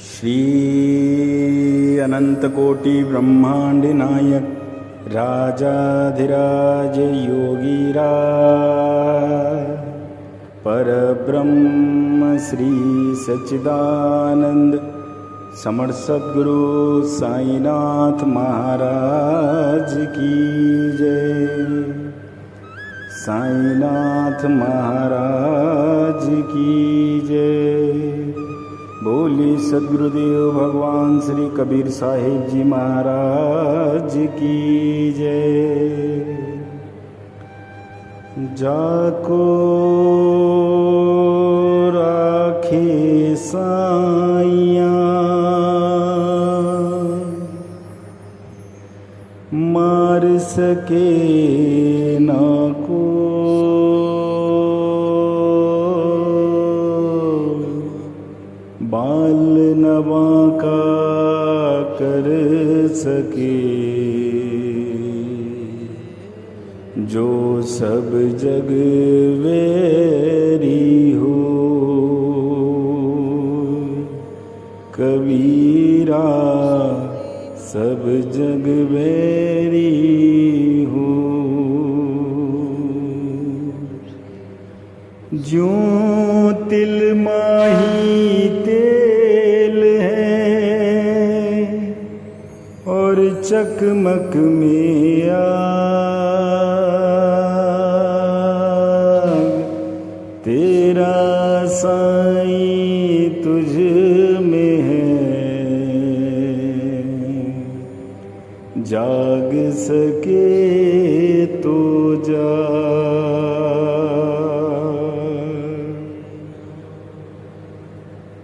श्री अनंत कोटि ब्रह्मांड नायक राजाधिराज योगीराज परब्रह्म श्री सच्चिदानंद समर्थ सद्गुरु साईनाथ महाराज की जय। साईनाथ महाराज की जय। बोली सद्गुरुदेव भगवान श्री कबीर साहिब जी महाराज की जय। जाको राखे साइया मार सके ना को, बाल नवा का कर सके, जो सब जग वेरी हो कबीरा सब जग वेरी हो। ज्यों तिल माही तेल है और चकमक में आग, तेरा साईं तुझ में है, जाग सके तो जाग।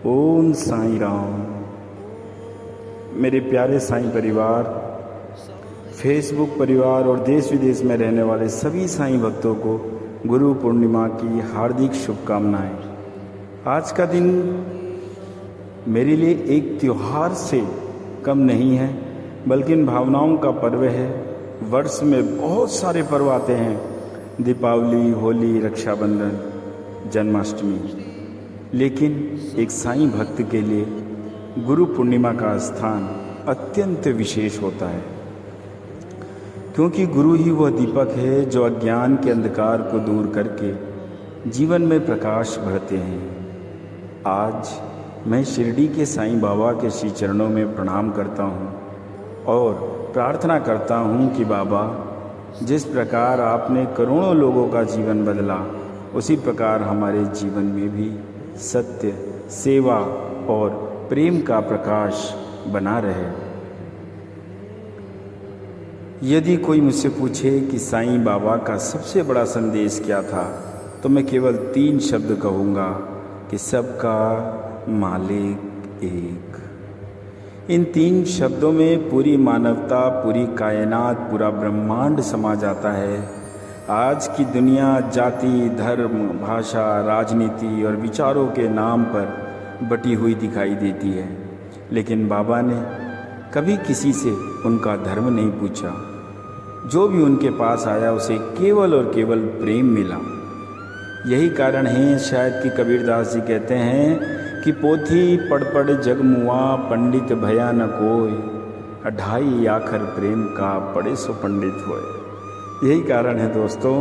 ओम साईं राम। मेरे प्यारे साईं परिवार, फेसबुक परिवार और देश विदेश में रहने वाले सभी साईं भक्तों को गुरु पूर्णिमा की हार्दिक शुभकामनाएं। आज का दिन मेरे लिए एक त्योहार से कम नहीं है, बल्कि इन भावनाओं का पर्व है। वर्ष में बहुत सारे पर्व आते हैं, दीपावली, होली, रक्षाबंधन, जन्माष्टमी, लेकिन एक साईं भक्त के लिए गुरु पूर्णिमा का स्थान अत्यंत विशेष होता है, क्योंकि गुरु ही वह दीपक है जो अज्ञान के अंधकार को दूर करके जीवन में प्रकाश भरते हैं। आज मैं शिरडी के साईं बाबा के श्री चरणों में प्रणाम करता हूँ और प्रार्थना करता हूँ कि बाबा, जिस प्रकार आपने करोड़ों लोगों का जीवन बदला, उसी प्रकार हमारे जीवन में भी सत्य, सेवा और प्रेम का प्रकाश बना रहे। यदि कोई मुझसे पूछे कि साईं बाबा का सबसे बड़ा संदेश क्या था, तो मैं केवल 3 शब्द कहूँगा कि सबका मालिक एक। इन 3 शब्दों में पूरी मानवता, पूरी कायनात, पूरा ब्रह्मांड समा जाता है। आज की दुनिया जाति, धर्म, भाषा, राजनीति और विचारों के नाम पर बटी हुई दिखाई देती है, लेकिन बाबा ने कभी किसी से उनका धर्म नहीं पूछा। जो भी उनके पास आया उसे केवल और केवल प्रेम मिला। यही कारण है शायद कि कबीरदास जी कहते हैं कि पोथी पढ़ पढ़ जग मुआ, पंडित भया न कोय, 2.5 आखर प्रेम का पढ़े सो पंडित होए। यही कारण है दोस्तों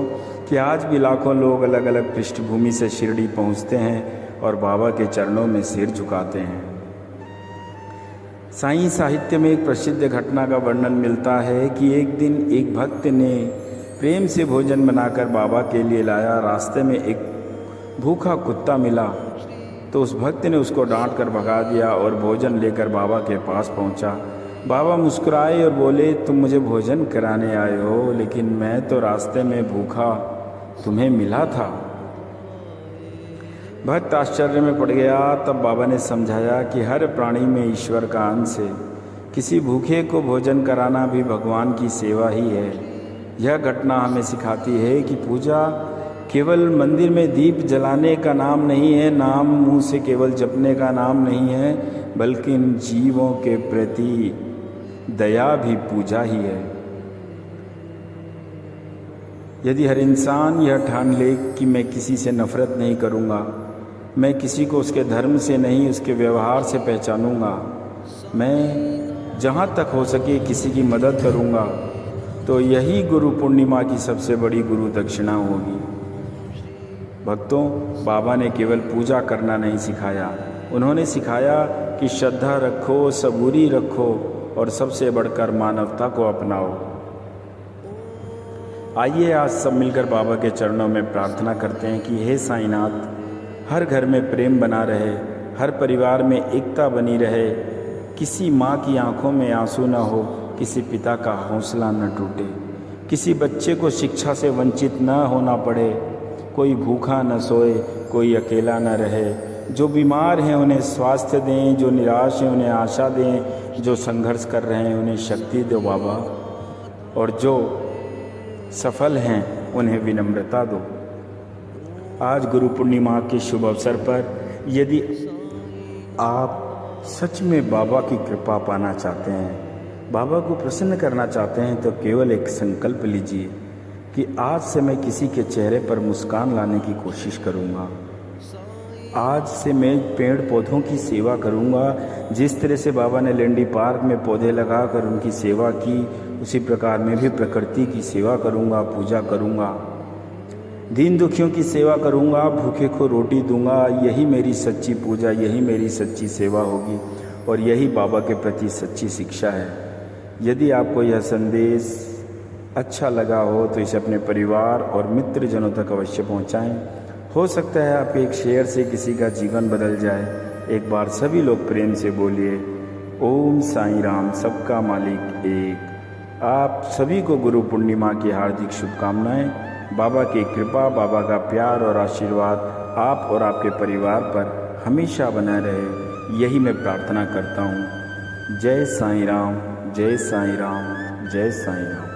कि आज भी लाखों लोग अलग अलग पृष्ठभूमि से शिरडी पहुंचते हैं और बाबा के चरणों में सिर झुकाते हैं। साईं साहित्य में एक प्रसिद्ध घटना का वर्णन मिलता है कि एक दिन एक भक्त ने प्रेम से भोजन बनाकर बाबा के लिए लाया। रास्ते में एक भूखा कुत्ता मिला तो उस भक्त ने उसको डांट कर भगा दिया और भोजन लेकर बाबा के पास पहुंचा। बाबा मुस्कुराए और बोले, तुम मुझे भोजन कराने आए हो, लेकिन मैं तो रास्ते में भूखा तुम्हें मिला था। भक्त आश्चर्य में पड़ गया। तब बाबा ने समझाया कि हर प्राणी में ईश्वर का अंश है, किसी भूखे को भोजन कराना भी भगवान की सेवा ही है। यह घटना हमें सिखाती है कि पूजा केवल मंदिर में दीप जलाने का नाम नहीं है, नाम मुंह से केवल जपने का नाम नहीं है, बल्कि इन जीवों के प्रति दया भी पूजा ही है। यदि हर इंसान यह ठान ले कि मैं किसी से नफरत नहीं करूँगा, मैं किसी को उसके धर्म से नहीं, उसके व्यवहार से पहचानूंगा। मैं जहाँ तक हो सके किसी की मदद करूँगा। तो यही गुरु पूर्णिमा की सबसे बड़ी गुरु दक्षिणा होगी। भक्तों, बाबा ने केवल पूजा करना नहीं सिखाया, उन्होंने सिखाया कि श्रद्धा रखो, सबूरी रखो और सबसे बढ़कर मानवता को अपनाओ। आइए आज सब मिलकर बाबा के चरणों में प्रार्थना करते हैं कि हे साईनाथ, हर घर में प्रेम बना रहे, हर परिवार में एकता बनी रहे, किसी माँ की आंखों में आंसू न हो, किसी पिता का हौसला न टूटे, किसी बच्चे को शिक्षा से वंचित न होना पड़े, कोई भूखा न सोए, कोई अकेला न रहे। जो बीमार हैं उन्हें स्वास्थ्य दें, जो निराश हैं उन्हें आशा दें, जो संघर्ष कर रहे हैं उन्हें शक्ति दो बाबा, और जो सफल हैं उन्हें विनम्रता दो। आज गुरु पूर्णिमा के शुभ अवसर पर यदि आप सच में बाबा की कृपा पाना चाहते हैं, बाबा को प्रसन्न करना चाहते हैं, तो केवल एक संकल्प लीजिए कि आज से मैं किसी के चेहरे पर मुस्कान लाने की कोशिश करूंगा। आज से मैं पेड़ पौधों की सेवा करूंगा। जिस तरह से बाबा ने लेंडी पार्क में पौधे लगाकर उनकी सेवा की, उसी प्रकार मैं भी प्रकृति की सेवा करूंगा, पूजा करूंगा, दीन दुखियों की सेवा करूंगा, भूखे को रोटी दूंगा। यही मेरी सच्ची पूजा, यही मेरी सच्ची सेवा होगी और यही बाबा के प्रति सच्ची शिक्षा है। यदि आपको यह संदेश अच्छा लगा हो तो इसे अपने परिवार और मित्रजनों तक अवश्य पहुंचाएं। हो सकता है आपके एक शेयर से किसी का जीवन बदल जाए। एक बार सभी लोग प्रेम से बोलिए, ओम साईं राम, सबका मालिक एक। आप सभी को गुरु पूर्णिमा की हार्दिक शुभकामनाएं। बाबा की कृपा, बाबा का प्यार और आशीर्वाद आप और आपके परिवार पर हमेशा बना रहे, यही मैं प्रार्थना करता हूँ। जय साईं राम, जय साईं राम, जय साईं राम।